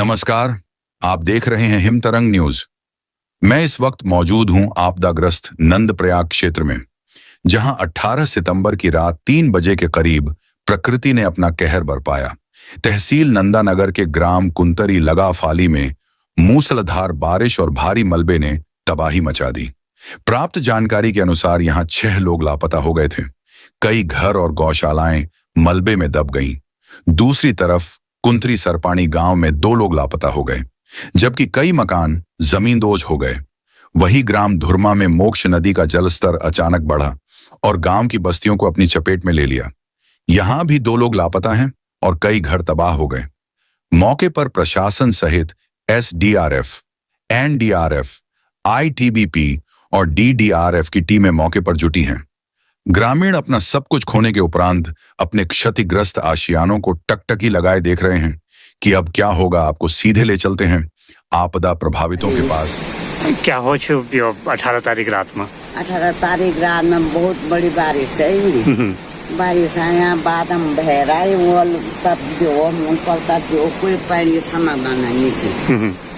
नमस्कार, आप देख रहे हैं हिमतरंग न्यूज। मैं इस वक्त मौजूद हूं आपदाग्रस्त नंदप्रयाग क्षेत्र में, जहां 18 सितंबर की रात 3 बजे के करीब प्रकृति ने अपना कहर बरपाया। तहसील नंदानगर के ग्राम कुंतरी लगाफाली में मूसलाधार बारिश और भारी मलबे ने तबाही मचा दी। प्राप्त जानकारी के अनुसार यहां 6 लोग लापता हो गए थे। कई घर और गौशालाएं मलबे में दब गईं। दूसरी तरफ कुंतरी सरपाणी गांव में 2 लोग लापता हो गए, जबकि कई मकान जमींदोज हो गए। वही ग्राम धुरमा में मोक्ष नदी का जलस्तर अचानक बढ़ा और गांव की बस्तियों को अपनी चपेट में ले लिया। यहां भी 2 लोग लापता हैं और कई घर तबाह हो गए। मौके पर प्रशासन सहित एसडीआरएफ, एनडीआरएफ, आईटीबीपी और डीडीआरएफ की टीमें मौके पर जुटी हैं। ग्रामीण अपना सब कुछ खोने के उपरांत अपने क्षतिग्रस्त आशियानों को टकटकी लगाए देख रहे हैं कि अब क्या होगा। आपको सीधे ले चलते हैं आपदा प्रभावितों के पास। क्या हो 18 तारीख रात में? 18 तारीख रात में बहुत बड़ी बारिश है। बारिश आया बाद हम बहरा वो तब जो मुंह जो कोई पानी समाधान नहीं थी।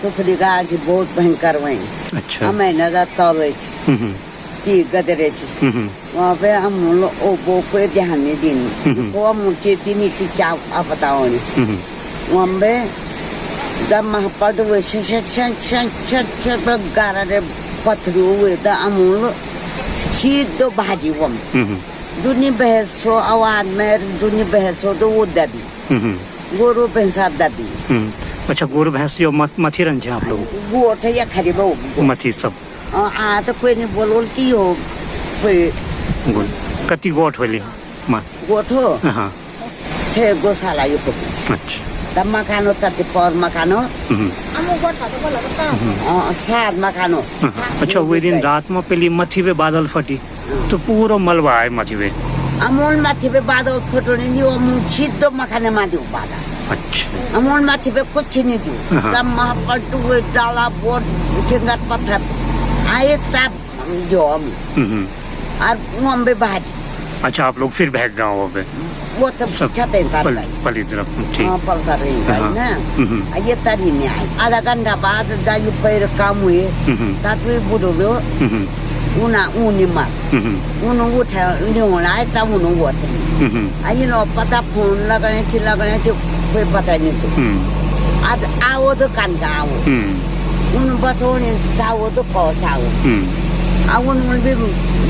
सुखरी गाज बहुत भयंकर वही। अच्छा। हमें नजर तब की गदरे थी वहाँ पे हम वो कोई ध्यान नहीं दी। वो मुझे तीन की क्या आप बताओ नहीं वहाँ पे जब महापट हुए गारा पत्थर हुए तो अमूल सीधो भाजी वम दुनी बहसो आवाज में दुनी बहसो तो वो दबी गोरू भैंसा दबी। अच्छा, गोरू भैंस यो मथी रंज आप लोग गोठ या खरी बहु मथी सब तो कोई नहीं बोल की हो कोई कति गोठ होली गोठ हो। हाँ 6 गौशाला यो अच्छा। तब मकानो तब पर मकानो 7 मकानो। अच्छा, वो दिन रात में पहली मथी पे बादल फटी तो पूरा मलबा आए मथी पे। अमूल मथी पे बादल फटो नहीं वो सीधो मकाने में दो बादल। अच्छा। अमूल मथी पे कुछ नहीं दो जब महापट हुए डाला बोर्ड फिंगर पत्थर आए तब जो और वहाँ पे भाजी। अच्छा, आप लोग फिर भाग गाँव पे? वो तब कहते हैं पली तरफ ठीक पलता रही ना ये तरी नहीं आई। आधा घंटा बाद जायु पैर काम हुए तातु बुढ़ो दो उना ऊनी मार उन उठा न्योड़ा है तब उन उठे आई लो पता फोन लगने थे कोई पता नहीं थे। आज आओ तो कान का आओ उन बच्चों ने चाहो तो पहुँचाओ उन भी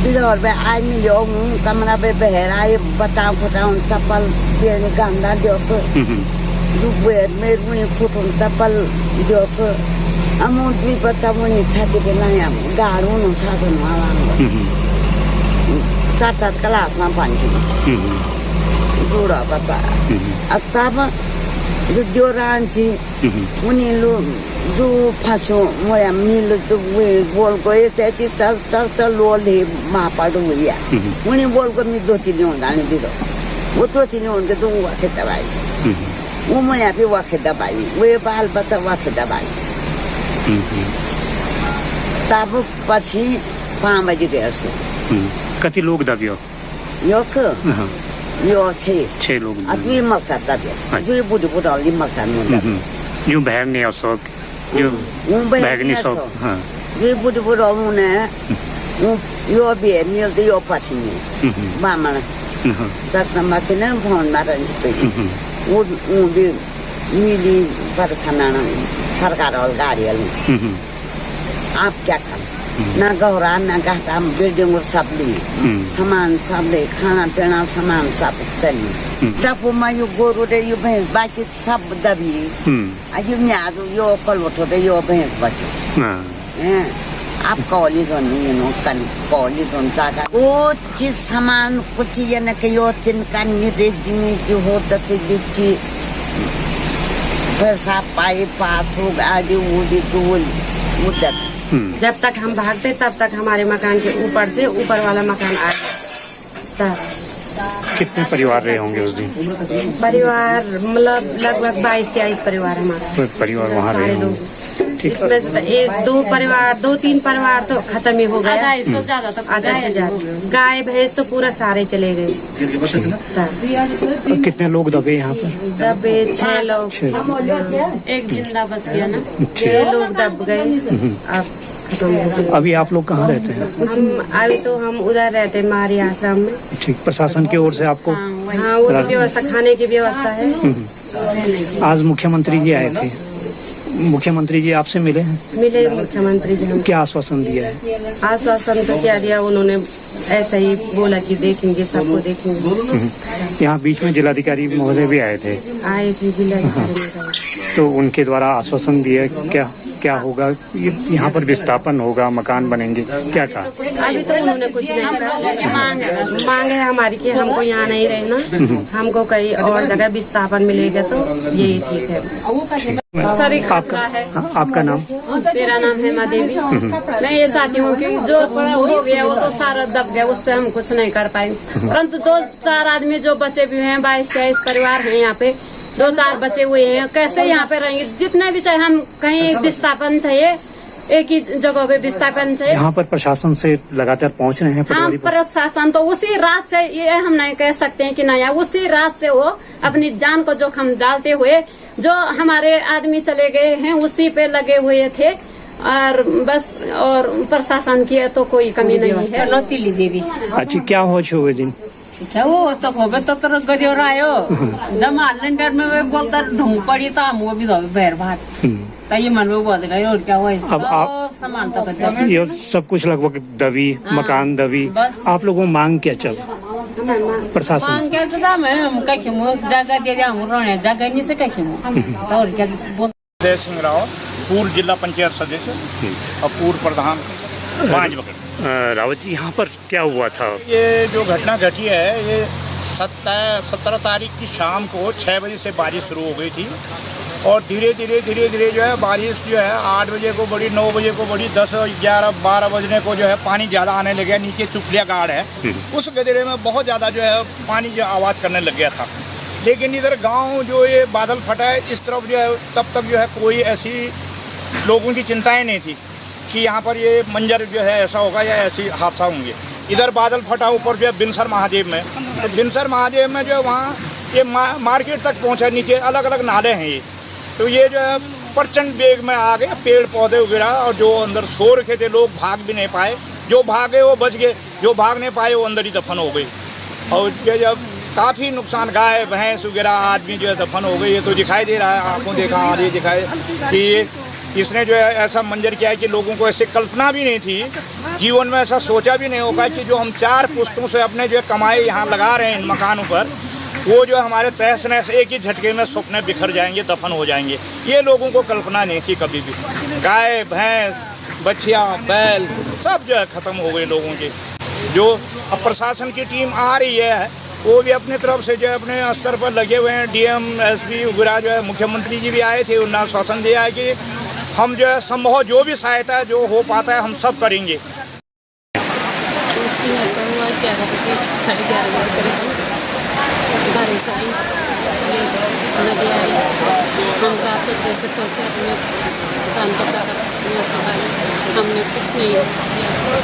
बिदौर पे आई मिलो कमरा पे बहराए बचाओ फटाओ चप्पल बेने गंदा जो मेरे फुटों चप्पल जो अमूल भी बच्चा मुझे छाती पे लाया गाड़ू न शासन वाला 4 क्लास में पांची बूढ़ा बच्चा अब तब जो रांची उन्हीं लोग जो फंसो मोया मिल तो वे बोल को ये चाची चल लोले माँ पड़ हुई है उन्हीं बोल को मैं 2-3 होने दी दो वो 2-3 होने तो वो आके दबाई वो मोया भी वाके दबाई वो बाल बच्चा वाके दबाई। तब पछी 5 बजे गए उसको कति लोग दबियो यो 6 लोग अभी मक्का दबियो जो बुढ़ी बुढ़ाली मक्का नहीं यूं बहन नहीं असो यो बैगनी सब हाँ ये बुढ़ बुढ़ाऊ ने यो भी मिलते यो पछी नहीं बामन तक न बच्चे ने फोन मारने पे वो भी मिली परेशाना सरकार और गाड़ी वाली आप क्या कर ना गौरा ना घाटा बिल्डिंग सब ली सामान सब ले खाना पीना सामान सब चली टपू में यो गोरू रे यो भैंस बाकी सब दबी यो न्याद यो कल उठो रे यो भैंस बचो आप कॉलेज नहीं नो कन कॉलेज जागा कुछ सामान कुछ ये न के यो तिनका निरे जिनी की हो सकती दिखी पैसा पाई पासबुक आदि उदी टूल मुद्दत। जब तक हम भागते तब तक हमारे मकान के ऊपर से ऊपर वाला मकान आ गया। कितने परिवार रहे होंगे उस दिन? परिवार मतलब लगभग 22-23 परिवार हमारा परिवार वहाँ रहे होंगे। इसमें से एक दो तीन परिवार तो खत्म ही हो गया, आधा से ज्यादा। गाय भैंस तो पूरा सारे चले गए। कितने लोग दबे यहाँ पर? दबे 6 लोग, एक जिंदा बच गया ना, 6 लोग दब गए। अब खत्म हो गए। अभी आप लोग कहाँ रहते हैं? हम उधर रहते हैं मारी आश्रम में। ठीक, प्रशासन की ओर से आपको? हाँ, वो व्यवस्था, खाने की व्यवस्था है। आज मुख्यमंत्री जी आए थे, मुख्यमंत्री जी आपसे मिले हैं? मिले मुख्यमंत्री जी। क्या आश्वासन दिया है? आश्वासन तो क्या दिया उन्होंने, ऐसा ही बोला कि देखेंगे, सबको देखेंगे। यहाँ बीच में जिलाधिकारी महोदय भी आए थे? आए थे जिलाधिकारी। तो उनके द्वारा आश्वासन दिया, क्या होगा? यहाँ पर विस्थापन होगा, मकान बनेंगे, क्या कहा? अभी तो उन्होंने कुछ नहीं कहा। मांग है हमारी कि हमको यहाँ नहीं रहना, हमको कहीं और जगह विस्थापन मिलेगा तो यही ठीक है। आपका नाम? मेरा नाम हेमा देवी। मैं ये चाहती हूँ कि जो हो गया वो तो सारा दब गया, उससे हम कुछ नहीं कर पाएंगे। परंतु 2-4 आदमी जो बचे भी हैं, 22-23 परिवार हैं यहाँ पे, 2-4 बचे हुए हैं, कैसे यहाँ पे रहेंगे? जितने भी चाहे, हम कहीं विस्थापन चाहिए, एक ही जगह पे विस्थापन चाहिए। यहाँ पर प्रशासन से लगातार पहुँच रहे हैं? हाँ, प्रशासन तो उसी रात से, ये हम नहीं कह सकते हैं कि नहीं, उसी रात से वो अपनी जान को जोखिम डालते हुए जो हमारे आदमी चले गए हैं उसी पे लगे हुए थे। और बस, और प्रशासन की तो कोई कमी नहीं है। लतीली देवी। अच्छा, क्या हो छुए दिन? क्या वो तो होबे तो गजो आयो जब लेंटर में वे बोलता ढूंढ पड़ी तो हम वो भी बैर भाज तो ये मन में बोल गए और क्या हुआ। अब आप सामान तो ये सब कुछ लगभग दबी, मकान दबी, आप लोगों मांग क्या चल प्रशासन मांग क्या चला? मैं हम कहीं जगह दे दिया, हम रोने जगह नहीं से कहीं तो और क्या बोल। जय सिंह राव, पूर्व जिला पंचायत सदस्य और पूर्व प्रधान बांजबगड़। रावत जी, यहाँ पर क्या हुआ था? ये जो घटना घटी है, ये 17 तारीख की शाम को 6 बजे से बारिश शुरू हो गई थी और धीरे धीरे जो है बारिश जो है 8 बजे को बढ़ी, 9 बजे को बढ़ी, 10, 11, 12 बजने को जो है पानी ज़्यादा आने लग गया। नीचे चुपलिया गाड़ है, उस गदेरे में बहुत ज़्यादा जो है पानी जो आवाज़ करने लग गया था। लेकिन इधर गाँव जो ये बादल फटा है, इस तरफ जो है तब तक जो है कोई ऐसी लोगों की चिंताएँ नहीं थी कि यहाँ पर ये मंजर जो है ऐसा होगा या ऐसी हादसा होंगे। इधर बादल फटा, ऊपर जो है बिनसर महादेव में, तो बिनसर महादेव में जो है वहाँ ये मार्केट तक पहुँचा, नीचे अलग अलग नाले हैं ये, तो ये जो है प्रचंड वेग में आ गए, पेड़ पौधे उगिरा और जो अंदर सो रखे थे लोग भाग भी नहीं पाए, जो भागे वो बच गए, जो भाग नहीं पाए वो अंदर ही दफन हो गई। और ये जब काफ़ी नुकसान, गाय भैंस वगैरह आदमी जो है दफन हो गई। ये तो दिखाई दे रहा है, आंखों देखा आ रही दिखाई कि इसने जो है ऐसा मंजर किया है कि लोगों को ऐसे कल्पना भी नहीं थी, जीवन में ऐसा सोचा भी नहीं होगा कि जो हम 4 पुश्तों से अपने जो है कमाई यहाँ लगा रहे हैं इन मकानों पर, वो जो हमारे तहस नहस एक ही झटके में सपने बिखर जाएंगे, दफन हो जाएंगे। ये लोगों को कल्पना नहीं थी कभी भी। गाय भैंस बच्चियाँ बैल सब जो है ख़त्म हो गए लोगों के। जो अब प्रशासन की टीम आ रही है वो भी अपनी तरफ से जो है अपने स्तर पर लगे हुए हैं। डीएम एसपी वगैरह जो है, मुख्यमंत्री जी भी आए थे, उन्होंने आश्वासन दिया है कि हम जो है संभव जो भी सहायता जो हो पाता है हम सब करेंगे। उस दिन ऐसा हुआ 11 बजे 11:30 बजे करीब बारिश आई, नदी आई, हम रात को जैसे तैसे अपने जान बचा कर संभाली। हमने कुछ नहीं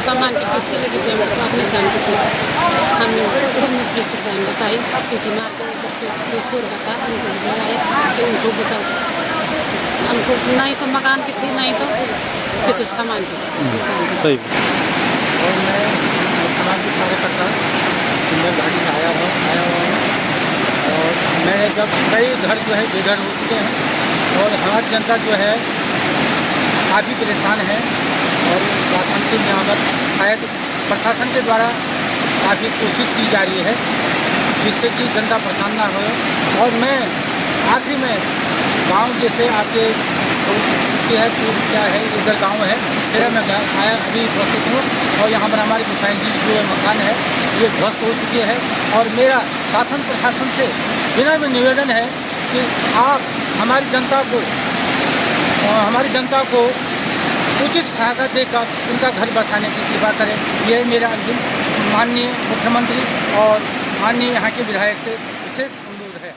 सामान की किसके लगी थी, हमको अपने जान की थी, हमने बहुत मुश्किल से जान बचाई। सीटी मार कर ऊपर जो सुर था उनको जगाया कि उनको बचाओ। हमको नहीं तो मकान की थी, नहीं तो कुछ सामान की सही। और मैं मुख्यमंत्री कार्यकर्ता मैं गाड़ी से आया हूँ और मैंने जब कई घर जो है बेघर हो चुके हैं और हमारी जनता जो है काफ़ी परेशान है और शासन की यहाँ पर शायद प्रशासन के द्वारा काफ़ी कोशिश की जा रही है जिससे कि जनता परेशान ना हो। और मैं आखिरी में गांव जैसे आपके है तो क्या है, इधर गांव है तेरा, मैं आया अभी उपस्थित हूँ और यहाँ पर हमारे गोसाई जी जो मकान है ये ध्वस्त हो चुके हैं। और मेरा शासन प्रशासन से विनम्र निवेदन है कि आप हमारी जनता को उचित सहायता देकर उनका घर बसाने की कृपा करें। यह मेरा अंतिम माननीय मुख्यमंत्री और माननीय यहाँ के विधायक से विशेष अनुरोध है।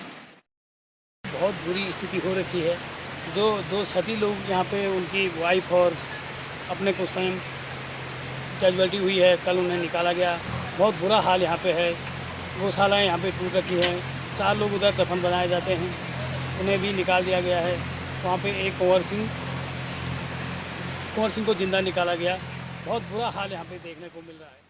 बहुत बुरी स्थिति हो रखी है जो 2 सती लोग यहाँ पे उनकी वाइफ और अपने को स्वयं कैजुअल्टी हुई है, कल उन्हें निकाला गया। बहुत बुरा हाल यहाँ पे है। गौशालाएँ यहाँ पे टूट रखी हैं। 4 लोग उधर दफन बनाए जाते हैं, उन्हें भी निकाल दिया गया है। वहाँ पे एक कुंवर सिंह को जिंदा निकाला गया। बहुत बुरा हाल यहाँ पे देखने को मिल रहा है।